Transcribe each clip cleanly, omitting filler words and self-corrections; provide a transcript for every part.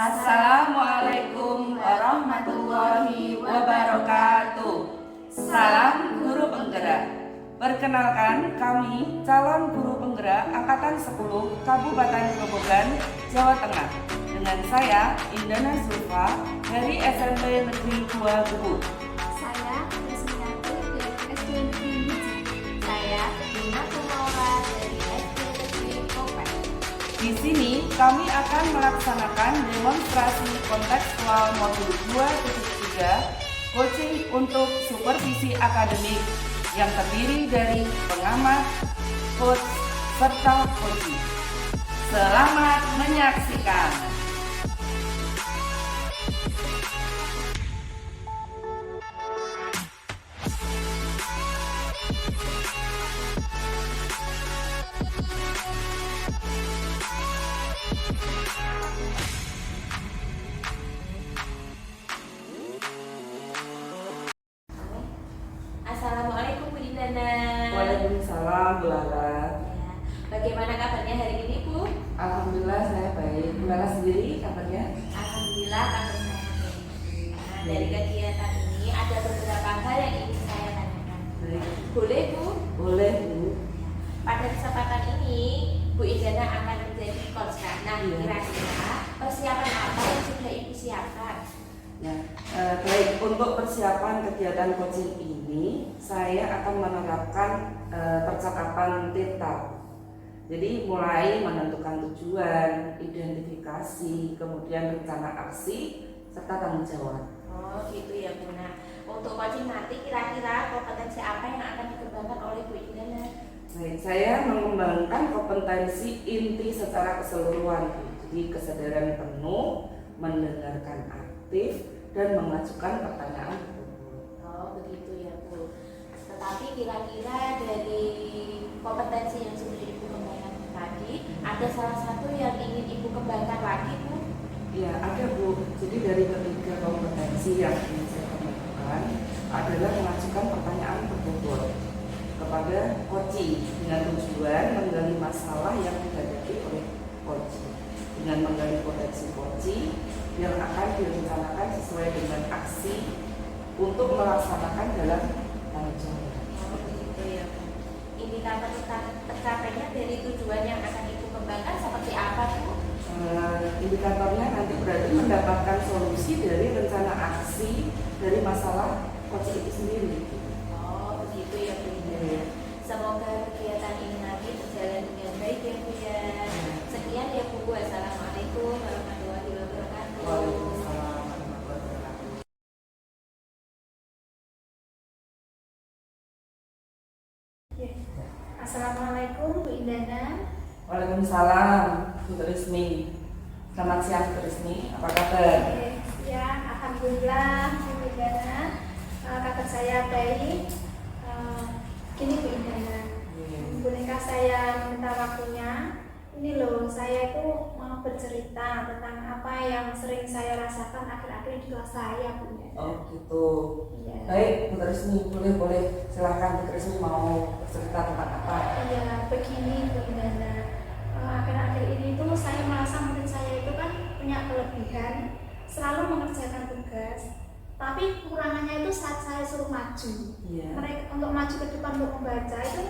Assalamualaikum warahmatullahi wabarakatuh. Salam guru penggerak. Perkenalkan, kami calon guru penggerak Angkatan 10 Kabupaten Grobogan, Jawa Tengah. Dengan saya Indana Zulfa dari SMP Negeri 2 Gebuk. Saya Resmiati dari SD Negeri Biji. Saya Dina Kumaura dari SD Negeri Kopek. Di sini kami akan melaksanakan demonstrasi kontekstual modul 2.3 coaching untuk supervisi akademik yang terdiri dari pengamat, coach, serta coaching. Selamat menyaksikan. Assalamualaikum Bu Indana. Waalaikumsalam, Bu Lara. Ya, bagaimana kabarnya hari ini Bu? Alhamdulillah saya baik. Bu Lara sendiri kabarnya? Alhamdulillah kabar saya baik. Nah, dari kegiatan ini ada beberapa hal yang ingin saya tanyakan. Baik. Boleh Bu? Boleh, Bu. Pada kesempatan ini Bu Indana akan menjadi coach. Nah, Iya. kira-kira persiapan apa yang sudah Ibu siapkan? Ya, baik, untuk persiapan kegiatan coaching ini saya akan menerapkan percakapan TETA. Jadi mulai menentukan tujuan, identifikasi, kemudian rencana aksi, serta tanggung jawab. Oh gitu ya Bu. Nah, untuk coaching nanti kira-kira kompetensi apa yang akan dikembangkan oleh Bu Indana? Baik, saya mengembangkan kompetensi inti secara keseluruhan. Jadi kesadaran penuh, mendengarkan aktif, dan mengajukan pertanyaan tersebut. Oh begitu ya Bu. Tetapi kira-kira dari kompetensi yang sudah Ibu kembangkan tadi, ada salah satu yang ingin Ibu kembangkan lagi Bu? Ya, ada Bu. Jadi dari ketiga kompetensi yang ingin saya kembangkan adalah mengajukan pertanyaan tertutup kepada coaching dengan tujuan menggali masalah yang dihadapi oleh coaching dengan menggali potensi coaching yang akan direncanakan sesuai dengan aksi untuk melaksanakan dalam tanggung jawab. Oh begitu ya Bu. Indikator tercapainya dari tujuan yang akan Ibu kembangkan seperti apa Bu? Indikatornya nanti berarti mendapatkan solusi dari rencana aksi dari masalah coaching itu sendiri. Oh begitu ya Bu. Ya. Semoga kegiatan ini nanti berjalan dengan baik ya Bu ya. Sekian ya Bu. Assalamualaikum warahmatullahi wabarakatuh. Waalaikumsalam warahmatullahi wabarakatuh. Assalamualaikum Bu Indana. Waalaikumsalam, Bu Trismi. Selamat siang, Bu Trismi. Apa kabar? Ya, alhamdulillah Bu Indana, kabar saya baik. Gini Bu Indana, boneka saya minta waktunya. Ini loh, saya itu mau bercerita tentang apa yang sering saya rasakan akhir-akhir di kelas saya Bu Indana. Oh gitu. Iya. Baik, Bu Trismi, boleh silahkan Bu Trismi mau cerita tentang apa? Iya, begini Bu Indana. Akhir-akhir ini tuh saya merasa murid saya itu kan punya kelebihan, selalu mengerjakan tugas, tapi kekurangannya itu saat saya suruh maju. Iya. Mereka untuk maju ke depan untuk membaca itu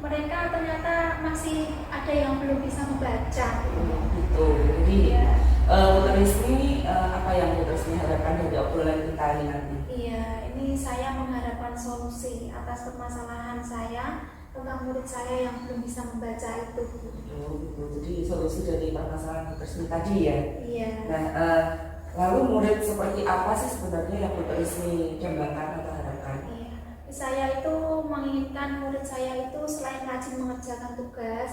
mereka ternyata masih ada yang belum bisa membaca. Gitu. Jadi Iya. Bu Trismi, apa yang Bu Trismi harapkan dari obrolan kita ini nanti? Iya, ini saya mengharapkan solusi atas permasalahan saya tentang murid saya yang belum bisa membaca itu. Oh gitu. Jadi solusi dari permasalahan Bu Trismi tadi ya. Iya. Nah, lalu murid seperti apa sih sebenarnya yang Bu Trismi kembangkan atau harapkan? Iya. Saya itu menginginkan murid saya itu selain rajin mengerjakan tugas,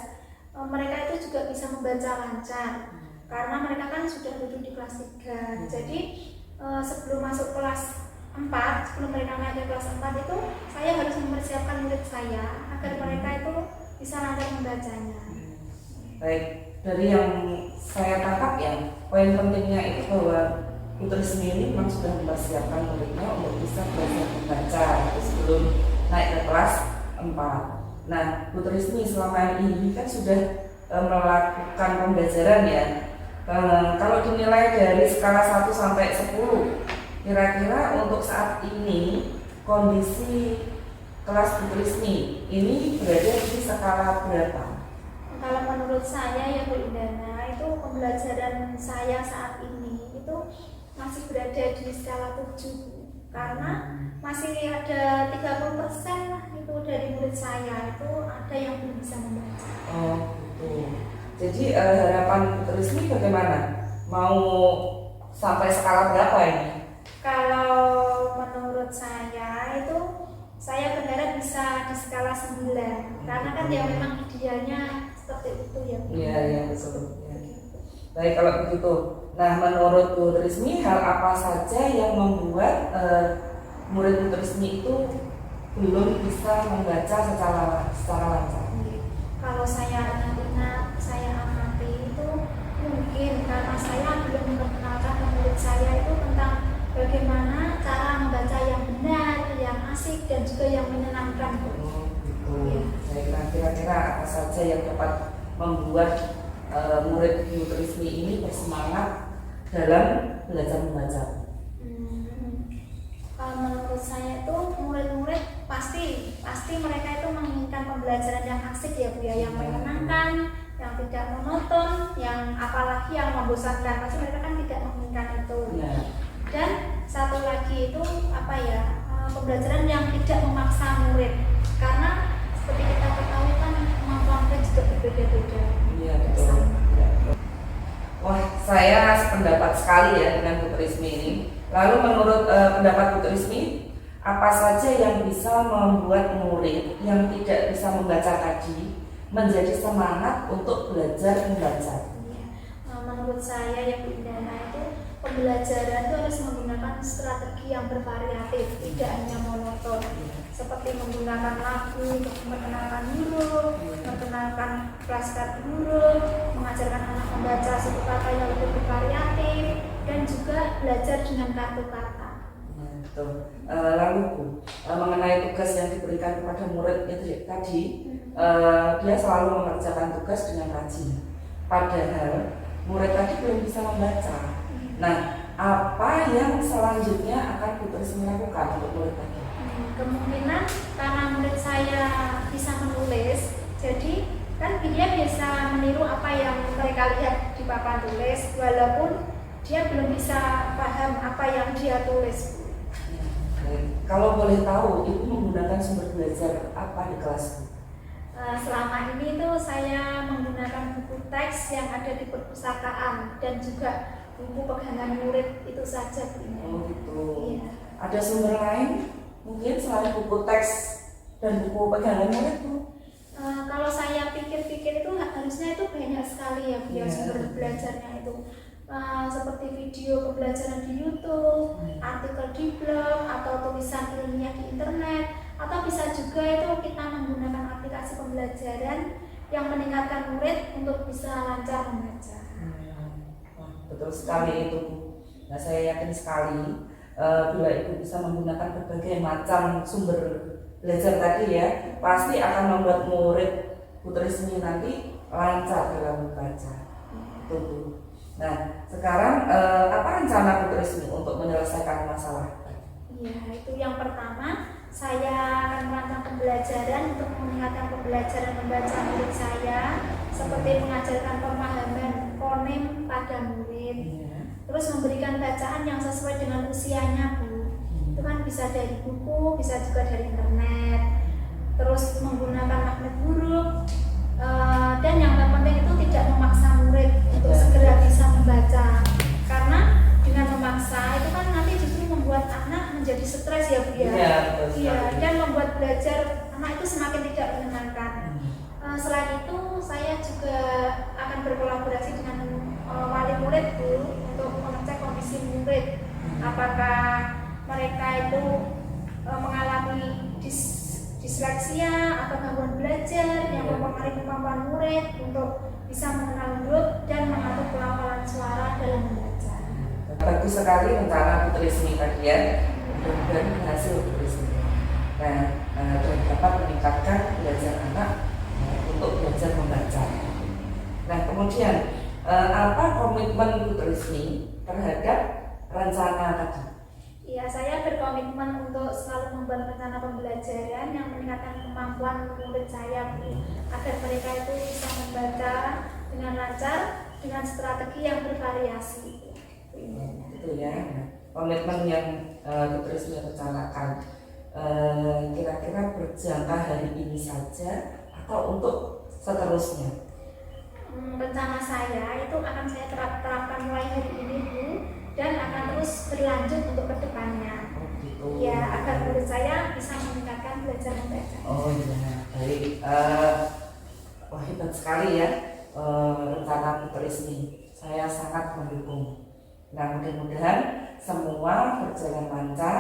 mereka itu juga bisa membaca lancar. Karena mereka kan sudah duduk di kelas 3. Jadi sebelum masuk kelas 4, sebelum mereka naik ke kelas 4 itu saya harus mempersiapkan murid saya agar mereka itu bisa lancar membacanya. Baik, dari yang saya tangkap ya, poin pentingnya itu bahwa Bu Trismi ini memang sudah mempersiapkan muridnya untuk bisa belajar membaca sebelum naik ke kelas 4. Nah, Bu Trismi selama ini kan sudah melakukan pembelajaran ya Kalau dinilai dari skala 1 sampai 10, kira-kira untuk saat ini kondisi kelas Bu Trisni ini berada di skala berapa? Kalau menurut saya ya Bu Indana, itu pembelajaran saya saat ini itu masih berada di skala 7, karena masih ada 30% lah itu dari murid saya itu ada yang belum bisa membaca. Oh gitu. Jadi harapan Bu Trisni bagaimana? Mau sampai skala berapa ini? Kalau menurut saya itu saya berharap bisa di skala 9, karena kan ya memang idealnya seperti itu ya. Iya, iya betul. Ya. Baik kalau begitu. Nah, menurut Bu Trisni hal apa saja yang membuat murid Bu Trisni itu belum bisa membaca secara lancar? Kalau saya ingat, saya amati itu mungkin karena saya belum memperkenalkan ke murid saya itu tentang bagaimana cara membaca yang benar, yang asik dan juga yang menyenangkan. Oh, gitu. Ya. Baik, nah kira-kira apa saja yang dapat membuat murid Bu Trisni ini bersemangat dalam belajar membaca? Kalau menurut saya itu murid-murid pasti mereka itu menginginkan pembelajaran yang asik ya Bu ya, yang menyenangkan, yang tidak monoton, yang apalagi yang membosankan. Pasti mereka kan tidak menginginkan itu. Ya. Dan satu lagi itu pembelajaran yang tidak memaksa murid, karena seperti kita ketahui kan kemampuan murid juga berbeda-beda. Iya betul. Ya, betul. Wah, saya sependapat sekali ya dengan Bu Trisni ini. Lalu menurut pendapat Bu Trisni, apa saja yang bisa membuat murid yang tidak bisa membaca tadi menjadi semangat untuk belajar membaca? Menurut saya yang Bu Indana itu pembelajaran itu harus menggunakan strategi yang bervariatif, tidak hanya monoton, seperti menggunakan lagu untuk memperkenalkan huruf, memperkenalkan flashcard huruf, mengajarkan anak membaca suku kata yang lebih bervariatif, dan juga belajar dengan kartu kata. Betul. Lalu Bu, mengenai tugas yang diberikan kepada murid itu tadi, dia selalu mengerjakan tugas dengan rajin. Padahal murid tadi belum bisa membaca. Nah, apa yang selanjutnya akan Bu Trisni lakukan untuk murid tadi? Kemungkinan karena murid saya bisa menulis, jadi kan dia bisa meniru apa yang mereka lihat di papan tulis, walaupun dia belum bisa paham apa yang dia tulis. Kalau boleh tahu, Ibu menggunakan sumber belajar apa di kelas Bu? Selama ini tuh saya menggunakan buku teks yang ada di perpustakaan dan juga buku pegangan murid itu saja Bu. Oh gitu. Iya. Ada sumber lain mungkin selain buku teks dan buku pegangan murid Bu? Kalau saya pikir-pikir itu harusnya itu banyak sekali ya Bu, sumber belajarnya itu. Seperti video pembelajaran di YouTube, artikel di blog, atau tulisan ilmiah di internet, atau bisa juga itu kita menggunakan aplikasi pembelajaran yang meningkatkan murid untuk bisa lancar membaca. Betul sekali itu Bu. Nah, saya yakin sekali bila Ibu bisa menggunakan berbagai macam sumber belajar tadi ya, pasti akan membuat murid Bu Trisni nanti lancar dalam membaca. Itu Bu. Nah, sekarang apa rencana Bu Trisni untuk menyelesaikan masalah? Iya, itu yang pertama, saya akan melakukan pembelajaran untuk meningkatkan pembelajaran membaca murid saya, seperti mengajarkan pemahaman fonem pada murid, terus memberikan bacaan yang sesuai dengan usianya Bu. Itu kan bisa dari buku, bisa juga dari internet, terus menggunakan magnet huruf, dan yang terpenting itu tidak memaksa murid untuk segera bisa membaca, karena dengan memaksa itu kan nanti justru membuat anak menjadi stres ya Bu ya. Iya, dan membuat belajar anak itu semakin tidak menyenangkan. Selain itu saya juga akan berkolaborasi dengan wali murid Bu untuk mengecek kondisi murid, apakah mereka itu mengalami disleksia atau gangguan belajar yang mempengaruhi kemampuan murid untuk bisa mengenal huruf dan mengatur pelafalan suara dalam membaca. Bagus sekali rencana Bu Trisni tadi ya, mudah-mudahan berhasil Bu Trisni. Nah, dan dapat meningkatkan belajar anak untuk belajar membaca. Nah, kemudian apa komitmen Bu Trisni terhadap rencana tadi? Ya, saya berkomitmen untuk selalu membuat rencana pembelajaran yang meningkatkan kemampuan murid saya, Bu, agar mereka itu bisa membaca dengan lancar dengan strategi yang bervariasi. Itu ya, komitmen yang Bu Trisni rencanakan kira-kira berjangka hari ini saja atau untuk seterusnya? Rencana saya itu akan saya terapkan mulai hari ini, Bu, dan akan terus berlanjut untuk kedepannya. Oh gitu. Ya, agar murid saya bisa meningkatkan belajar membaca. Oh iya, baik. Wah, hebat sekali ya rencana Bu Trisni. Saya sangat mendukung. Nah, mudah-mudahan semua berjalan lancar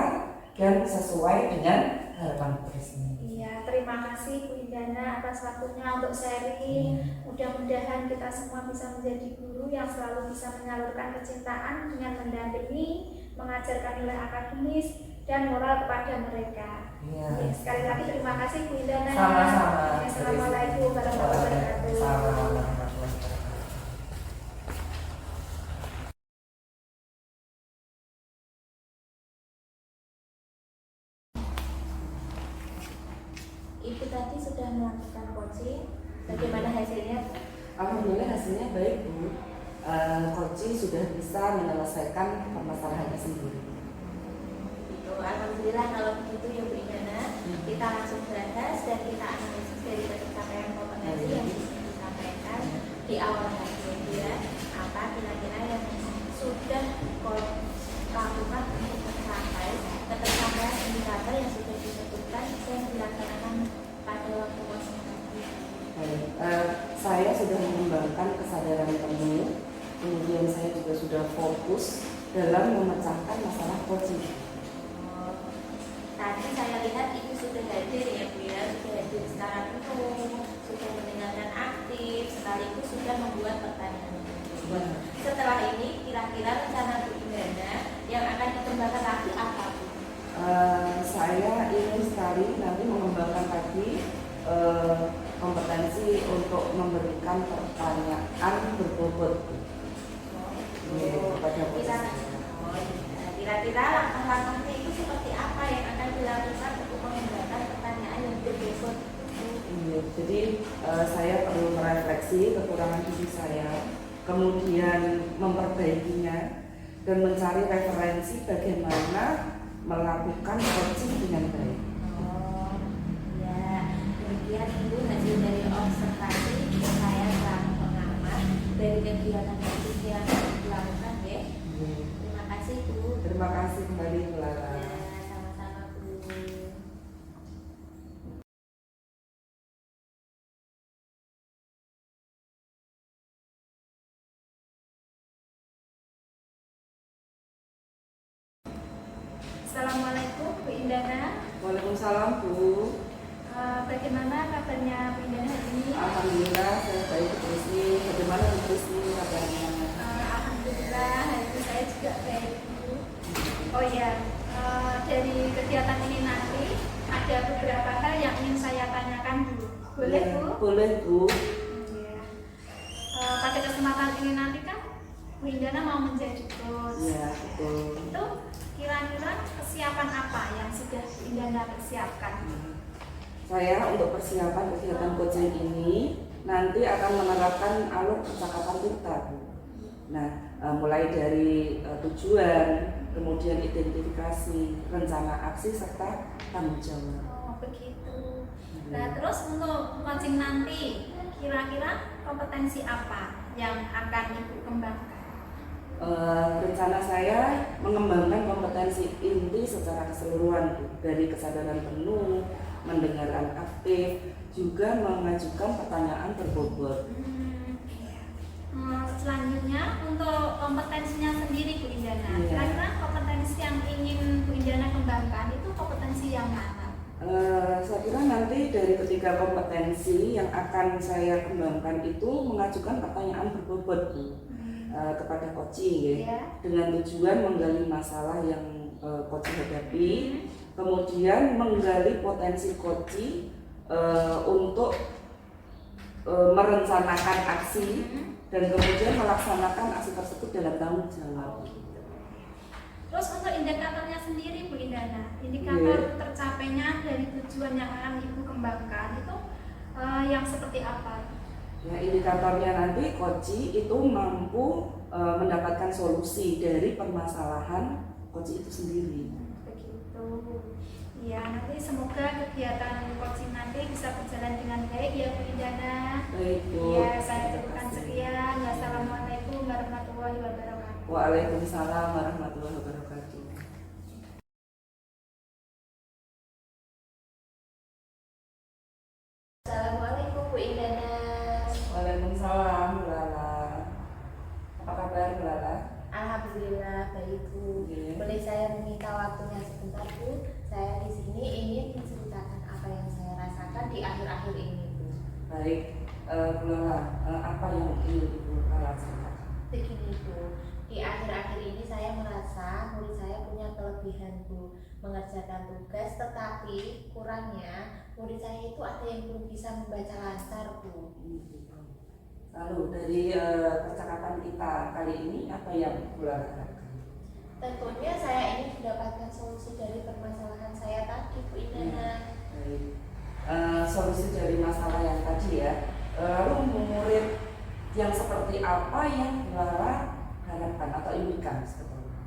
dan sesuai dengan harapan Bu Trisni. Iya, terima kasih Bu Indana atas waktunya untuk sharing. Mudah-mudahan kita semua bisa menjadi guru yang selalu bisa menyalurkan kecintaan dengan mendampingi, mengajarkan nilai akademis dan moral kepada mereka. Iya. Ya, sekali lagi terima kasih Bu Indana. Sama-sama. Assalamualaikum warahmatullahi wabarakatuh. Sama-sama. Ibu tadi sudah melakukan coaching, bagaimana hasilnya? Alhamdulillah hasilnya baik Bu. Coaching sudah bisa menyelesaikan permasalahannya sendiri. Itu alhamdulillah kalau begitu ya Bu Indana, kita langsung bahas dan kita analisis dari pencapaian kompetensi yang disampaikan di awal tadi ya. Apa kira-kira yang sudah lakukan untuk mencapai ketercapaian indikator yang sudah disebutkan dan dilaksanakan pada waktu coaching tadi. Baik, saya sudah mengembangkan kesadaran penuh, kemudian saya juga sudah fokus dalam memecahkan masalah coaching. Tadi saya lihat Ibu sudah hadir ya Bu ya, sudah hadir secara penuh, sudah mendengarkan aktif, sekaligus sudah membuat pertanyaan. Setelah ini kira-kira rencana Bu Indana yang akan dikembangkan lagi apa Bu? Saya ingin sekali nanti mengembangkan lagi kompetensi untuk memberikan pertanyaan berbobot kepada Kira-kira langkah-langkahnya itu seperti apa yang akan dilakukan untuk mengembangkan pertanyaan yang berbobot? Jadi saya perlu merefleksi kekurangan diri saya, kemudian memperbaikinya dan mencari referensi bagaimana melakukan coaching dengan baik. Oh, ya, demikian Ibu hasil dari observasi saya selama pengamat dari kegiatan coaching yang dilakukan ya. Terima kasih Bu. Terima kasih kembali Bu Lara. Ya, sama-sama Bu. Assalamualaikum Bu Indana. Waalaikumsalam Bu. Bagaimana kabarnya Bu Indana hari ini? Alhamdulillah saya baik Bu Trisni. Bagaimana Bu Trisni kabarnya? Alhamdulillah hari ini saya juga baik Bu. Oh ya, dari kegiatan ini nanti ada beberapa hal yang ingin saya tanyakan Bu. Boleh Ya, Bu? boleh Bu. Iya. Pada kesempatan ini nanti kan Bu Indana mau menjadi coach. Ya betul. Itu kira-kira kesiapan apa yang sudah Bu Indana persiapkan? Saya untuk persiapan kegiatan coaching ini nanti akan menerapkan alur percakapan kita Bu. Nah, mulai dari tujuan, kemudian identifikasi, rencana aksi serta tanggung jawab. Oh begitu. Nah terus untuk coaching nanti kira-kira kompetensi apa yang akan Ibu kembangkan? Rencana saya mengembangkan kompetensi inti secara keseluruhan Bu. Dari kesadaran penuh, mendengarkan aktif, juga mengajukan pertanyaan berbobot. Selanjutnya untuk kompetensinya sendiri Bu Indana, Iya. kira-kira kompetensi yang ingin Bu Indana kembangkan itu kompetensi yang mana? Saya kira nanti dari ketiga kompetensi yang akan saya kembangkan itu mengajukan pertanyaan berbobot Bu, kepada coaching ya, Ya. dengan tujuan menggali masalah yang coaching hadapi, kemudian menggali potensi coaching untuk merencanakan aksi dan kemudian melaksanakan aksi tersebut dalam tanggung jawab. Terus untuk indikatornya sendiri Bu Indana, indikator tercapainya dari tujuan yang akan Ibu kembangkan itu yang seperti apa? Ya, indikatornya nanti Koci itu mampu mendapatkan solusi dari permasalahan Koci itu sendiri. Begitu. Ya, nanti semoga kegiatan coaching nanti bisa berjalan dengan baik ya Bu Indana. Baik, Bu. Ya, saya cukupkan sekian. Wassalamualaikum warahmatullahi wabarakatuh. Waalaikumsalam warahmatullahi wabarakatuh. Assalamualaikum Bu Indana. Waalaikumsalam, Bu Lala. Apa kabar, Bu Lala? Alhamdulillah baik Bu. Iya. Boleh saya meminta waktunya sebentar Bu? Saya di sini ingin menceritakan apa yang saya rasakan di akhir-akhir ini Bu. Baik, Bu Lala, apa yang ingin Ibu Lala ceritakan? Begini Bu, di akhir-akhir ini saya merasa murid saya punya kelebihan Bu, mengerjakan tugas, tetapi kurangnya murid saya itu ada yang belum bisa membaca lancar Bu. Lalu dari percakapan kita kali ini apa yang Bu Lala harapkan? Tentunya saya ingin mendapatkan solusi dari permasalahan saya tadi Bu Indana. Baik. Solusi dari masalah yang tadi ya. Lalu murid yang seperti apa yang Bu Lala harapkan atau impikan sebetulnya?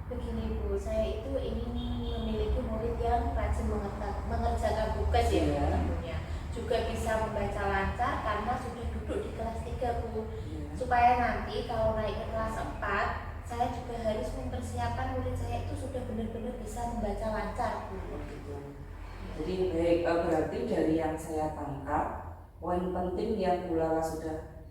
Begini Bu, saya itu ingin memiliki murid yang rajin mengerjakan tugas ya Iya. tentunya. Juga bisa membaca lancar karena sudah duduk di kelas 3 Bu. Ya. Supaya nanti kalau naik ke kelas 4, saya juga harus mempersiapkan murid saya itu sudah benar-benar bisa membaca lancar Bu. Jadi baik, berarti dari yang saya tangkap, poin penting yang Bu Lala sudah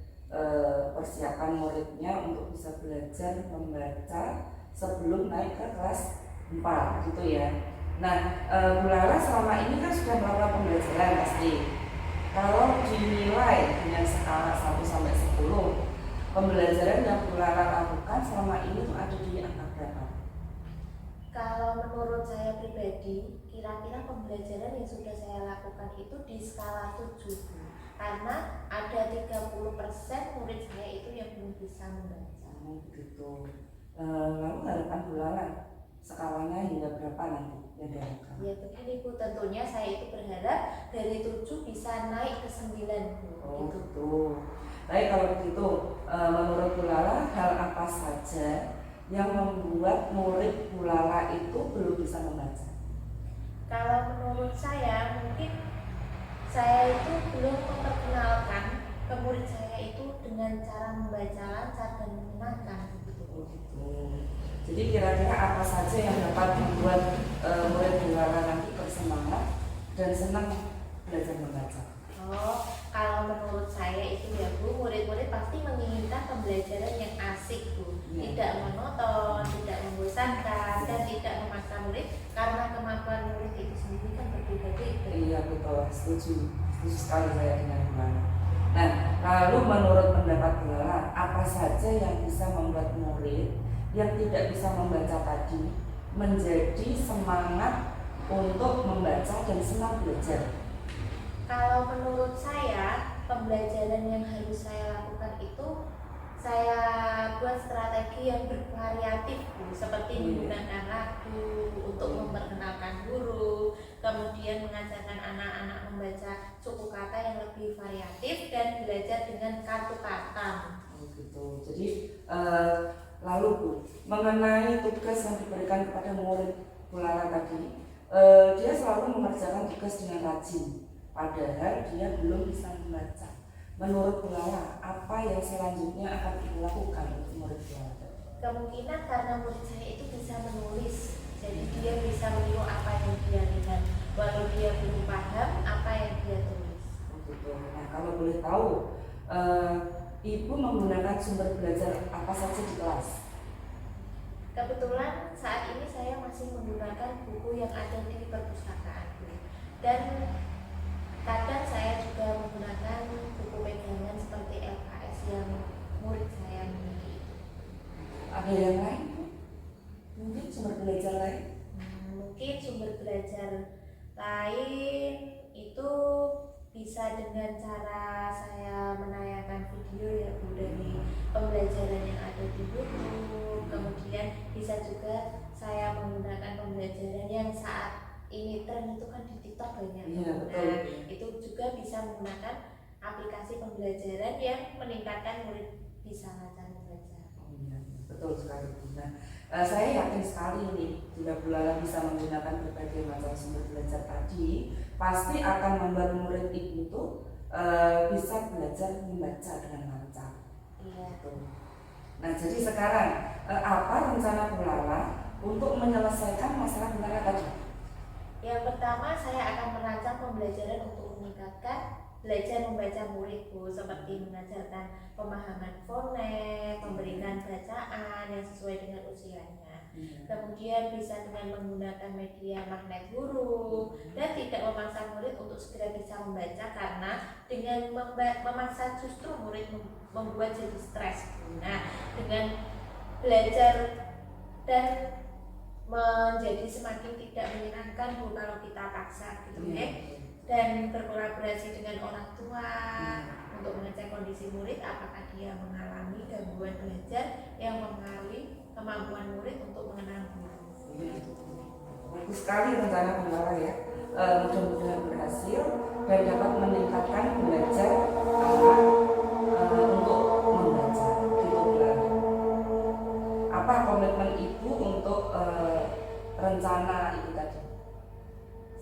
persiapkan muridnya untuk bisa belajar membaca sebelum naik ke kelas 4 gitu ya. Nah, Bu Lala selama ini kan sudah melakukan pembelajaran pasti. Kalau dinilai dengan skala 1 sampai 10, pembelajaran yang Bu Lala lakukan selama ini tuh ada di angka berapa? Kalau menurut saya pribadi, kira-kira pembelajaran yang sudah saya lakukan itu di skala 7 Bu. Karena ada 30% murid saya itu yang belum bisa membaca. Begitu. Lalu harapan Bu Lala skalanya hingga berapa nanti yang diharapkan? Ya begini Bu, tentunya saya itu berharap dari 7 bisa naik ke 9 Bu. Oh Gitu. gitu. Baik, kalau begitu menurut Bu Lala hal apa saja yang membuat murid Bu Lala itu belum bisa membaca? Kalau menurut saya mungkin saya itu belum memperkenalkan ke murid saya itu dengan cara membaca lancar dan menyenangkan gitu. Oh gitu. Jadi kira-kira apa saja yang dapat membuat murid Bu Lala nanti bersemangat dan senang belajar membaca? Oh, kalau menurut saya itu ya Bu, murid-murid pasti menginginkan pembelajaran yang asik Bu, tidak monoton, tidak membosankan, dan tidak memaksa murid karena kemampuan murid itu sendiri kan berbeda-beda. Iya betul, setuju sekali saya dengan Bu Lala. Nah, lalu menurut pendapat Bu Lala, apa saja yang bisa membuat murid yang tidak bisa membaca tadi menjadi semangat untuk membaca dan senang belajar? Kalau menurut saya, pembelajaran yang harus saya lakukan itu saya buat strategi yang bervariatif Bu, seperti menggunakan lagu untuk memperkenalkan guru, kemudian mengajarkan anak-anak membaca suku kata yang lebih variatif dan belajar dengan kartu kata. Oh gitu. Jadi lalu Bu, mengenai tugas yang diberikan kepada murid Bu Lala tadi, dia selalu mengerjakan tugas dengan rajin, padahal dia belum bisa membaca. Menurut Bu Lala, apa yang selanjutnya akan dilakukan untuk murid Bu Lala? Kemungkinan karena murid saya itu bisa menulis, jadi dia bisa meniru apa yang dia lihat, walau dia belum paham apa yang dia tulis. Oh gitu. Nah kalau boleh tahu, Ibu menggunakan sumber belajar apa saja di kelas? Kebetulan saat ini saya masih menggunakan buku yang ada di perpustakaan dan kadang saya juga menggunakan buku pegangan seperti LKS yang murid saya miliki. Ada yang lain Bu? Mungkin sumber belajar lain? Mungkin sumber belajar lain itu bisa dengan cara saya menayangkan video ya Bu dari pembelajaran yang ada di YouTube. Kemudian bisa juga saya menggunakan pembelajaran yang saat ini tren itu kan di TikTok banyak. Iya, betul. Nah, itu juga bisa menggunakan aplikasi pembelajaran yang meningkatkan murid bisa lancar membaca. Oh iya, betul sekali. Nah, saya yakin sekali nih jika Bu Lala bisa menggunakan berbagai macam sumber belajar tadi, pasti akan membantu murid Ibu itu bisa belajar membaca dengan lancar. Iya. Gitu. Nah, jadi sekarang apa rencana Bu Lala untuk menyelesaikan masalah kendala tadi? Yang pertama, saya akan merancang pembelajaran untuk meningkatkan belajar membaca murid Bu, seperti mengajarkan pemahaman fonem, memberikan bacaan yang sesuai dengan usianya. Kemudian bisa dengan menggunakan media magnet huruf dan tidak memaksa murid untuk segera bisa membaca, karena dengan memaksa justru murid membuat jadi stres. Nah, dengan belajar dan menjadi semakin tidak menyenangkan Bu kalau kita paksa gitu ya. Dan berkolaborasi dengan orang tua untuk mengecek kondisi murid apakah dia mengalami gangguan belajar yang mengalami kemampuan murid untuk mengenal guru. Bagus sekali rencana Bu Lala ya. Mudah-mudahan berhasil dan dapat meningkatkan belajar anak untuk membaca gitu Bu Lala. Apa komitmen Ibu untuk rencana itu tadi?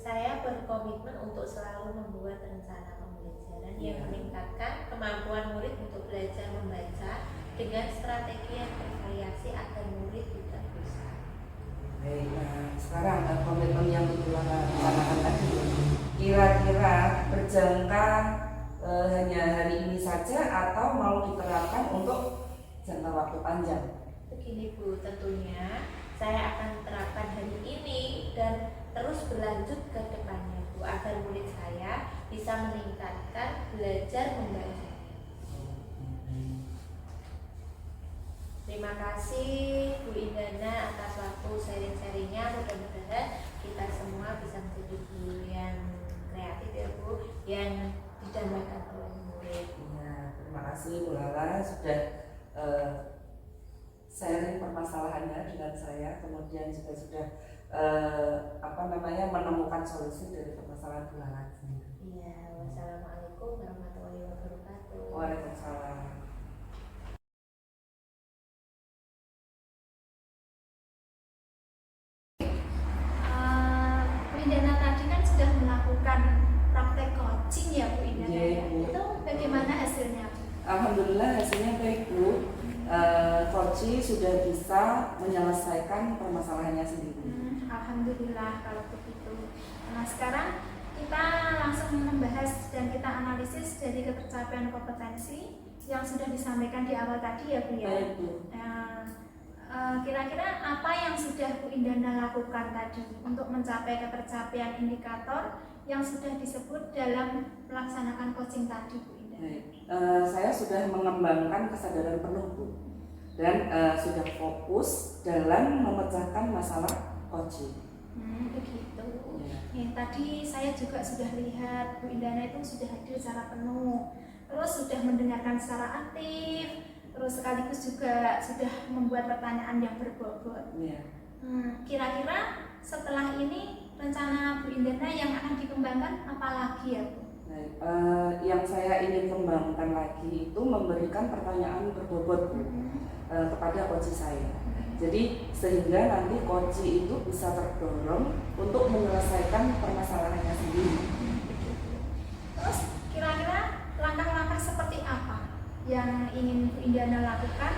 Saya berkomitmen untuk selalu membuat rencana pembelajaran yang meningkatkan kemampuan murid untuk belajar membaca dengan strategi yang bervariasi agar murid tidak bosan. Baik, nah sekarang komitmen yang Ibu Lala rencanakan tadi kira-kira berjangka hanya hari ini saja atau mau diterapkan untuk jangka waktu panjang? Begini Bu, tentunya saya akan terapkan hari ini dan terus berlanjut ke depannya Bu, agar murid saya bisa meningkatkan belajar membaca. Terima kasih Bu Indana atas waktu sharing-sharingnya. Mudah-mudahan kita semua bisa menjadi guru yang kreatif ya Bu, yang didambakan oleh murid. Ya, terima kasih Bu Lala sudah sharing permasalahannya dengan saya, kemudian juga sudah menemukan solusi dari permasalahan Bu Lala sendiri. Iya, wassalamualaikum warahmatullahi wabarakatuh. Waalaikumsalam. Bu Indana tadi kan sudah melakukan praktek coaching ya Bu Indana. Iya, Bu. Itu bagaimana hasilnya Bu? Alhamdulillah hasilnya baik Bu. Koci sudah bisa menyelesaikan permasalahannya sendiri. Alhamdulillah kalau begitu. Nah, sekarang kita langsung membahas dan kita analisis dari ketercapaian kompetensi yang sudah disampaikan di awal tadi ya Bu ya. Baik Bu. Kira-kira apa yang sudah Bu Indana lakukan tadi untuk mencapai ketercapaian indikator yang sudah disebut dalam melaksanakan coaching tadi Bu Indana? Baik. Saya sudah mengembangkan kesadaran penuh Bu, dan sudah fokus dalam memecahkan masalah coaching. Begitu. Ya. Tadi saya juga sudah lihat Bu Indana itu sudah hadir secara penuh, terus sudah mendengarkan secara aktif, terus sekaligus juga sudah membuat pertanyaan yang berbobot. Ya. Kira-kira setelah ini rencana Bu Indana yang akan dikembangkan apa lagi ya Bu? Yang saya ingin kembangkan lagi itu memberikan pertanyaan berbobot Bu, kepada coach saya. Jadi sehingga nanti coach itu bisa terdorong untuk menyelesaikan permasalahannya sendiri. Terus kira-kira langkah-langkah seperti apa yang ingin Bu Indana lakukan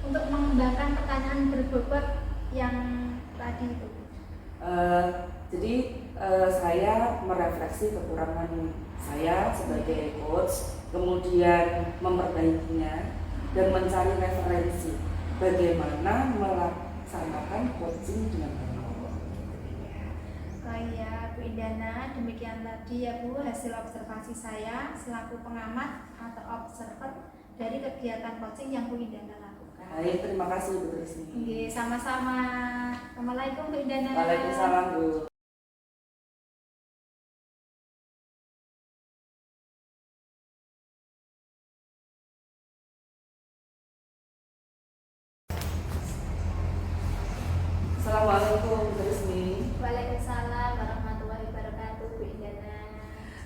untuk mengembangkan pertanyaan berbobot yang tadi itu? Jadi saya merefleksi kekurangan saya sebagai coach, kemudian memperbaikinya dan mencari referensi bagaimana melaksanakan coaching dengan baik. Oh iya Bu Indana, demikian tadi ya Bu hasil observasi saya selaku pengamat atau observer dari kegiatan coaching yang Bu Indana lakukan. Baik, terima kasih Bu Trisni. Oke, sama-sama. Assalamualaikum Bu Indana. Waalaikumsalam Bu.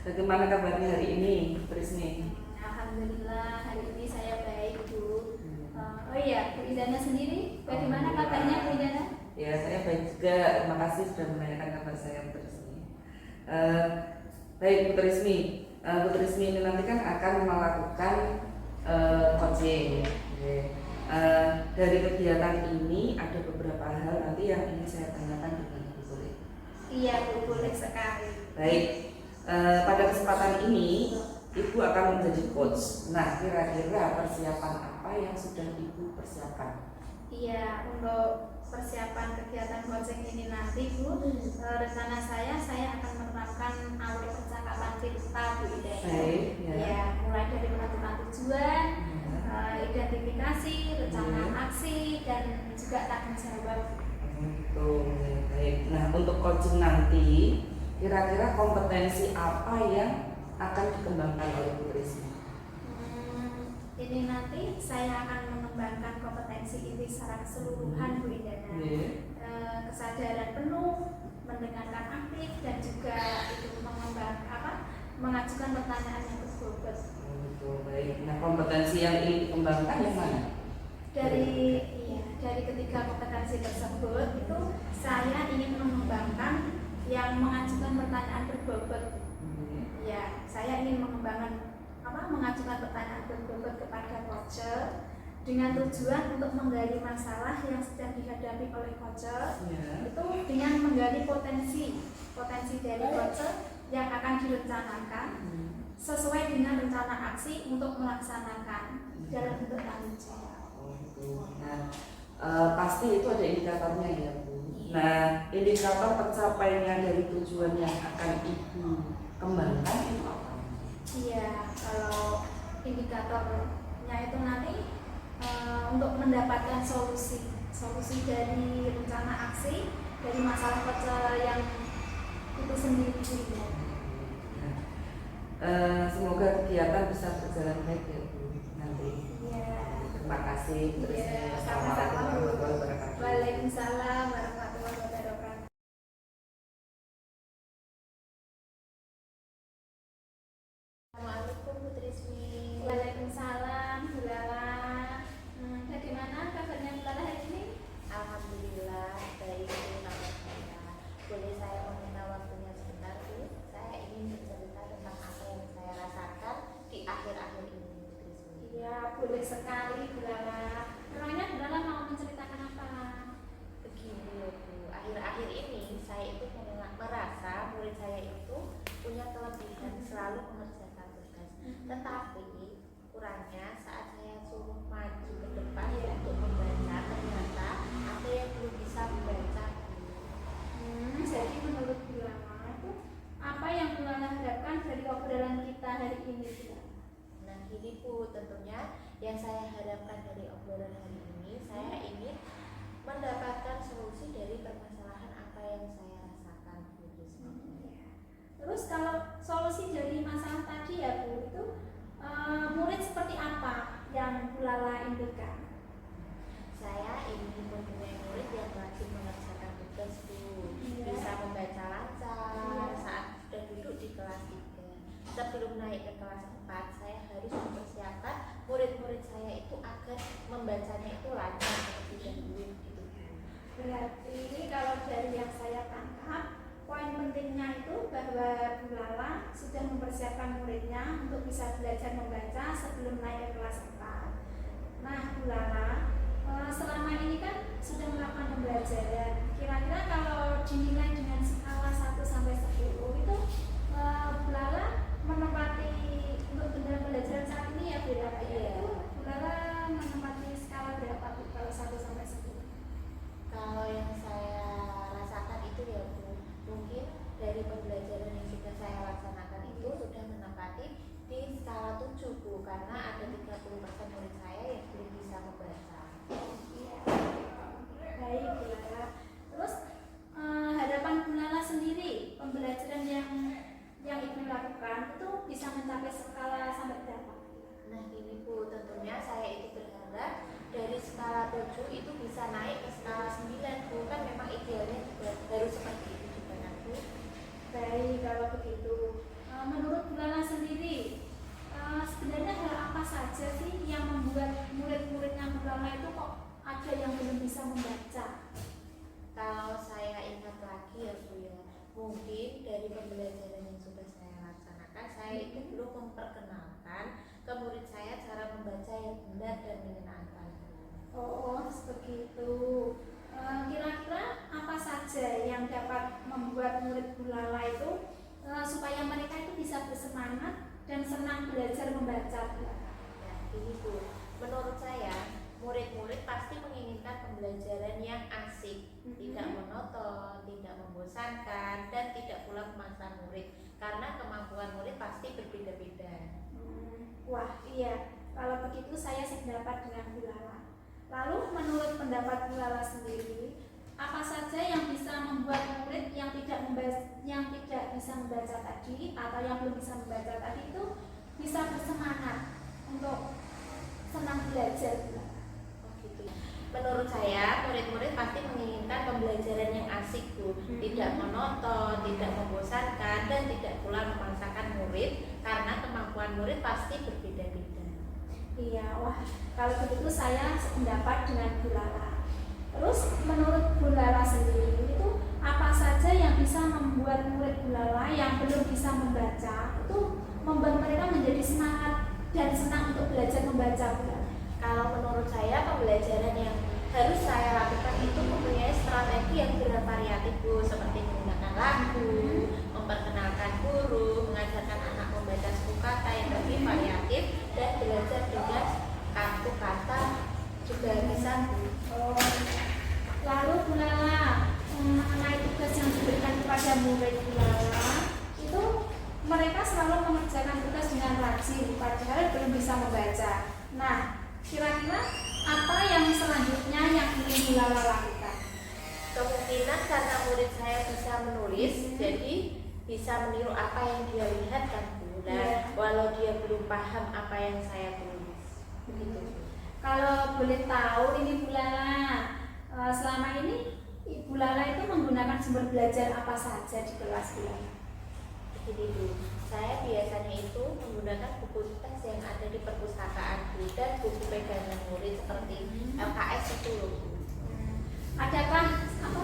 Bagaimana kabarnya hari ini, Bu Trismi? Alhamdulillah hari ini saya baik Bu. Oh iya, Bu Idana sendiri bagaimana kabarnya Bu Idana? Ya, saya baik juga. Terima kasih sudah menanyakan kabar saya, Bu Trismi. Baik, Bu Trismi. Bu Trismi ini nanti kan akan melakukan coaching. Dari kegiatan ini ada beberapa hal nanti yang ingin saya tanyakan dengan Bu Suri. Iya Bu, boleh sekali. Baik, pada kesempatan ini Ibu akan menjadi coach. Nah, kira-kira persiapan apa yang sudah Ibu persiapkan? Iya, untuk persiapan kegiatan coaching ini nanti Bu, rencana saya akan menerapkan awal percakapan kita Bu Ida. Baik, ya. Ya, mulai dari menentukan tujuan, identifikasi, rencana aksi, dan juga tanggung jawab. Baik. Nah, untuk coaching nanti, kira-kira kompetensi apa yang akan dikembangkan oleh Bu Trismi? Ini nanti saya akan mengembangkan kompetensi ini secara keseluruhan Bu Indana. Kesadaran penuh, mendengarkan aktif, dan juga itu mengajukan pertanyaan yang berbobot. Baik. Nah, kompetensi yang ingin dikembangkan yang mana? Dari ketiga kompetensi tersebut itu saya ingin mengembangkan yang mengajukan pertanyaan berbobot. Ya, saya ingin mengajukan pertanyaan berbobot kepada coacher dengan tujuan untuk menggali masalah yang sedang dihadapi oleh coacher. Itu dengan menggali potensi dari coacher yang akan direncanakan sesuai dengan rencana aksi untuk melaksanakan dalam bentuk tanggung jawab. Nah, pasti itu ada indikatornya ya Bu. Nah, indikator tercapainya dari tujuan yang akan Ibu kembangkan itu apa? Iya, kalau indikatornya itu nanti untuk mendapatkan solusi dari rencana aksi dari masalah coacher yang itu sendiri. Semoga kegiatan bisa berjalan baik ya Bu nanti. Iya. Terima kasih. Sama-sama Bu. Warahmatullahi wabarakatuh. Waalaikumsalam warahmatullahi wabarakatuh. Assalamualaikum Bu Trismi. Waalaikumsalam Bu Lala. Bagaimana kabarnya Bu Lala hari ini? Alhamdulillah baik, terima kasih. Boleh saya meminta waktunya sebentar Bu? Saya ingin bercerita tentang apa yang saya rasakan di akhir-akhir ini Bu Trismi. Iya, boleh sekali Bu Lala. Memangnya Bu Lala mau menceritakan apa? Begini loh Bu, akhir-akhir ini saya itu merasa murid saya itu punya kelebihan selalu mengerjakan tugas. Tetapi kurangnya saat saya suruh maju ke depan untuk membaca, ternyata ada yang belum bisa membaca. Jadi menurut Bu Lala itu apa yang Bu Lala harapkan dari obrolan kita hari ini Bu Lala? Nah ini Bu, tentunya yang saya harapkan dari obrolan hari ini, saya ingin mendapatkan solusi dari permasalahan apa yang saya rasakan Bu Trismi. Terus kalau solusi dari masalah tadi ya Bu, itu murid seperti apa yang Bu Lala inginkan? Saya ingin mempunyai murid yang rajin mengerjakan tugas Bu, bisa membaca lancar saat sudah duduk di kelas 3. Sebelum naik ke kelas 4, saya harus mempersiapkan murid-murid saya itu agar membacanya itu lancar seperti dahulu gitu. Berarti kalau dari yang saya tangkap, poin pentingnya itu bahwa Bu Lala sudah mempersiapkan muridnya untuk bisa belajar membaca sebelum naik ke kelas 4. Nah Bu Lala, selama ini kan sudah melakukan pembelajaran. Kira-kira kalau dinilai dengan skala 1 sampai 10 itu Bu Lala menempati untuk pembelajaran saat ini ya Bu Lala? Itu Bu Lala menempati skala berapa Bu kalau 1 sampai 10? Kalau yang saya rasakan itu ya Bu, mungkin dari pembelajaran yang sudah saya laksanakan itu sudah menempati di skala 7 Bu, karena ada 30% murid saya yang belum bisa membaca. Iya, baik Bu Lala. Terus harapan Bu Lala sendiri pembelajaran yang Ibu lakukan itu bisa mencapai skala sampai berapa? Nah ini Bu, tentunya saya itu berharap dari skala 7 itu bisa naik ke skala 9 Bu, kan memang idealnya juga baru seperti itu juga Bu. Baik, kalau begitu menurut dari pembelajaran yang sudah saya laksanakan, saya itu belum memperkenalkan ke murid saya cara membaca yang benar dan menyenangkan. Oh, seperti itu. Kira-kira apa saja yang dapat membuat murid Bu Lala itu supaya mereka itu bisa bersemangat dan senang belajar membaca, Bu Lala? Nah, ini Bu, menurut saya murid-murid pasti menginginkan pembelajaran yang asik, tidak monoton, tidak membosankan, dan tidak pula memaksa murid, karena kemampuan murid pasti berbeda-beda. Wah, iya. Kalau begitu saya sependapat dengan Bu Lala. Lalu menurut pendapat Bu Lala sendiri, apa saja yang bisa membuat murid yang tidak bisa membaca tadi atau yang belum bisa membaca tadi itu bisa bersemangat untuk senang belajar, Bu Lala? Oh gitu. Menurut saya murid-murid pasti menginginkan pembelajaran yang asik Bu, tidak monoton, tidak membosankan, dan tidak pula memaksakan murid, karena kemampuan murid pasti berbeda-beda. Iya, wah, kalau begitu saya sependapat dengan Bu Lala. Terus menurut Bu Lala sendiri itu apa saja yang bisa membuat murid Bu Lala yang belum bisa membaca itu membuat mereka menjadi semangat dan senang untuk belajar membaca, Bu Lala? Kalau menurut saya pembelajaran yang harus saya lakukan itu mempunyai strategi yang bervariatif Bu, seperti menggunakan lagu, memperkenalkan guru, mengajarkan anak membaca suku kata yang lebih variatif, dan belajar dengan kartu kata juga bisa Bu. Lalu Bu Lala, mengenai tugas yang diberikan kepada murid Bu Lala itu mereka selalu mengerjakan tugas dengan rajin padahal belum bisa membaca. Nah, kira-kira apa yang selanjutnya yang ingin Bu Lala lakukan? Kemungkinan karena murid saya bisa menulis, jadi bisa meniru apa yang dia lihat kan Bu. Nah, walau dia belum paham apa yang saya tulis, begitu Bu. Kalau boleh tahu ini Bu Lala, selama ini Bu Lala itu menggunakan sumber belajar apa saja di kelas Bu Lala? Begini Bu, saya biasanya itu menggunakan buku teks yang ada di perpustakaan Bu, dan buku pegangan murid seperti LKS itu loh Bu. Adakah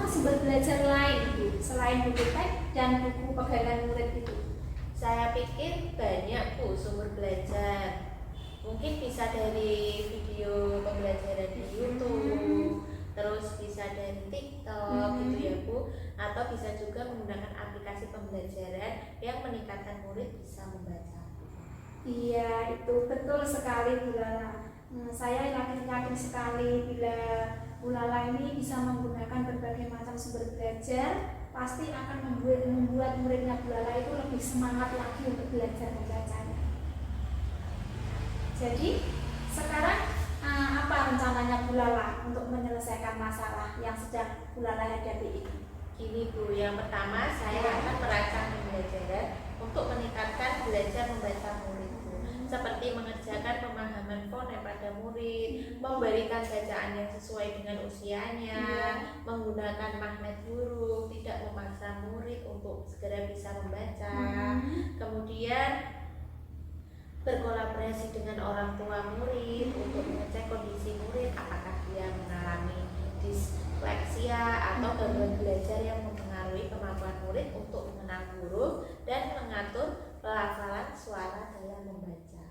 sumber belajar lain Bu selain buku teks dan buku pegangan murid itu? Saya pikir banyak Bu sumber belajar. Mungkin bisa dari video pembelajaran di YouTube, terus bisa dari TikTok gitu ya Bu, atau bisa juga menggunakan aplikasi pembelajaran yang meningkatkan murid bisa membaca. Iya, itu betul sekali Bu Lala. Saya yakin sekali bila Bu Lala ini bisa menggunakan berbagai macam sumber belajar, pasti akan membuat muridnya Bu Lala itu lebih semangat lagi untuk belajar membacanya. Jadi sekarang apa rencananya Bu Lala untuk menyelesaikan masalah yang sedang Bu Lala hadapi ini? Gini Bu, yang pertama saya akan merancang pembelajaran untuk meningkatkan belajar membaca murid Bu, seperti mengerjakan pemahaman fonem pada murid, memberikan bacaan yang sesuai dengan usianya, menggunakan magnet huruf, tidak memaksa murid untuk segera bisa membaca, kemudian berkolaborasi dengan orang tua murid untuk mengecek kondisi murid, apakah dia mengalami disleksia atau gangguan belajar yang mempengaruhi kemampuan murid untuk mengenal huruf dan mengatur pelafalan suara dalam membaca.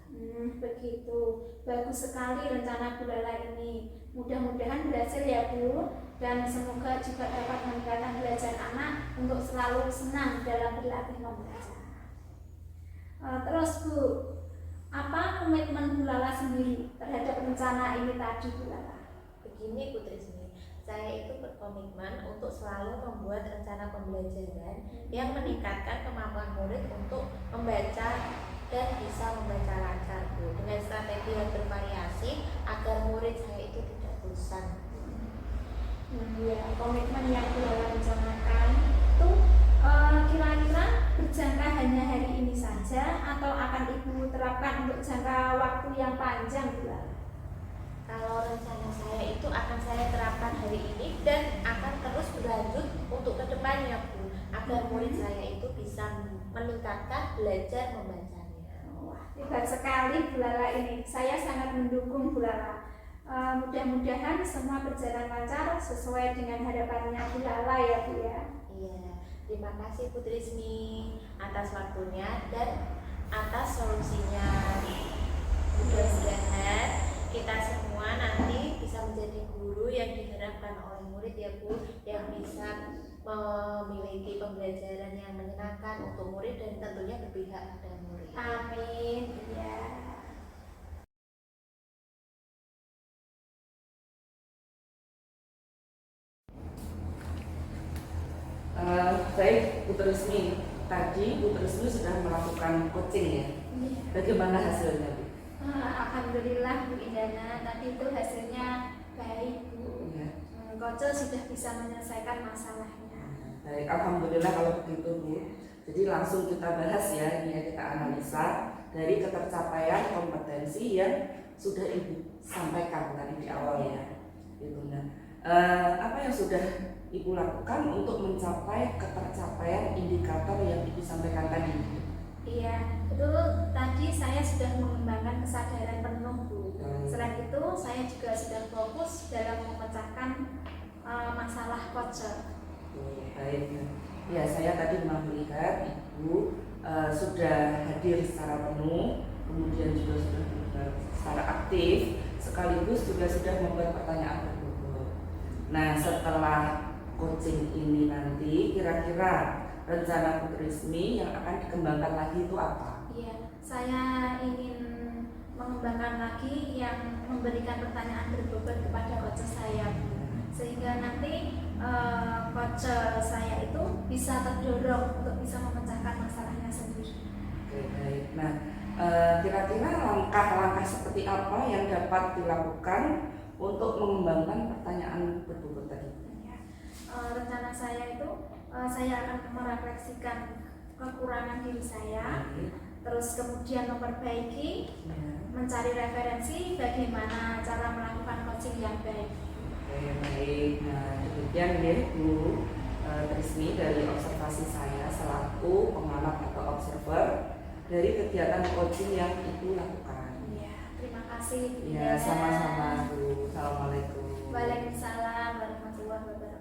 Begitu, bagus sekali rencana Bu Lala ini. Mudah-mudahan berhasil ya Bu, dan semoga juga dapat meningkatkan belajar anak untuk selalu senang dalam berlatih membaca. Terus Bu, apa komitmen Bu Lala sendiri terhadap rencana ini tadi Bu Lala? Begini Bu Trisni, saya itu berkomitmen untuk selalu membuat rencana pembelajaran yang meningkatkan kemampuan murid untuk membaca dan bisa membaca lancar Bu, dengan strategi yang bervariasi agar murid saya itu tidak bosan. Ya, komitmen yang Bu Lala rencanakan itu kira-kira berjangka hanya hari ini saja atau akan Ibu terapkan untuk jangka waktu yang panjang Bu Lala? Kalau rencana saya itu akan saya terapkan hari ini dan akan terus berlanjut untuk kedepannya Bu, agar murid saya itu bisa meningkatkan belajar membacanya. Wah, hebat sekali Bu Lala ini. Saya sangat mendukung Bu Lala. Mudah-mudahan semua berjalan lancar sesuai dengan harapannya Bu Lala ya Bu ya. Iya, Terima kasih Bu Trismi atas waktunya dan atas solusinya. Mudah-mudahan kita semua nanti bisa menjadi guru yang diharapkan oleh murid ya Bu, yang bisa memiliki pembelajaran yang menyenangkan untuk murid dan tentunya berpihak pada murid. Amin. Ya. Baik, Bu Trismi. Tadi Bu Trismi sudah melakukan coaching ya. Bagaimana hasilnya, Bu? Alhamdulillah Bu Indana, tadi itu hasilnya baik Bu. Ya. Coach sudah bisa menyelesaikan masalahnya. Baik, alhamdulillah kalau begitu Bu. Jadi langsung kita bahas ya, ini ya kita analisa dari ketercapaian kompetensi yang sudah Ibu sampaikan tadi di awalnya. Gitu. Nah, apa yang sudah Ibu lakukan untuk mencapai ketercapaian indikator yang Ibu sampaikan tadi? Iya, betul. Tadi saya sudah mengembangkan kesadaran penuh Bu. Selain itu, saya juga sudah fokus dalam memecahkan masalah coach. Baik, ya saya tadi melihat Ibu sudah hadir secara penuh, kemudian juga sudah secara aktif, sekaligus juga sudah membuat pertanyaan berbobot. Nah, setelah coaching ini nanti, kira-kira rencana Bu Trismi yang akan dikembangkan lagi itu apa? Iya, saya ingin mengembangkan lagi yang memberikan pertanyaan berbobot kepada coach saya, sehingga nanti coach saya itu bisa terdorong untuk bisa memecahkan masalahnya sendiri. Oke, baik. Nah, kira-kira langkah-langkah seperti apa yang dapat dilakukan untuk mengembangkan pertanyaan berbobot tadi? Rencana saya itu saya akan merefleksikan kekurangan diri saya, terus kemudian memperbaiki, mencari referensi bagaimana cara melakukan coaching yang baik. Oke, baik. Nah, demikian ya Bu Trismi dari observasi saya selaku pengamat atau observer dari kegiatan coaching yang Ibu lakukan. Ya, terima kasih. Ya, sama-sama Bu. Assalamualaikum. Waalaikumsalam warahmatullahi wabarakatuh.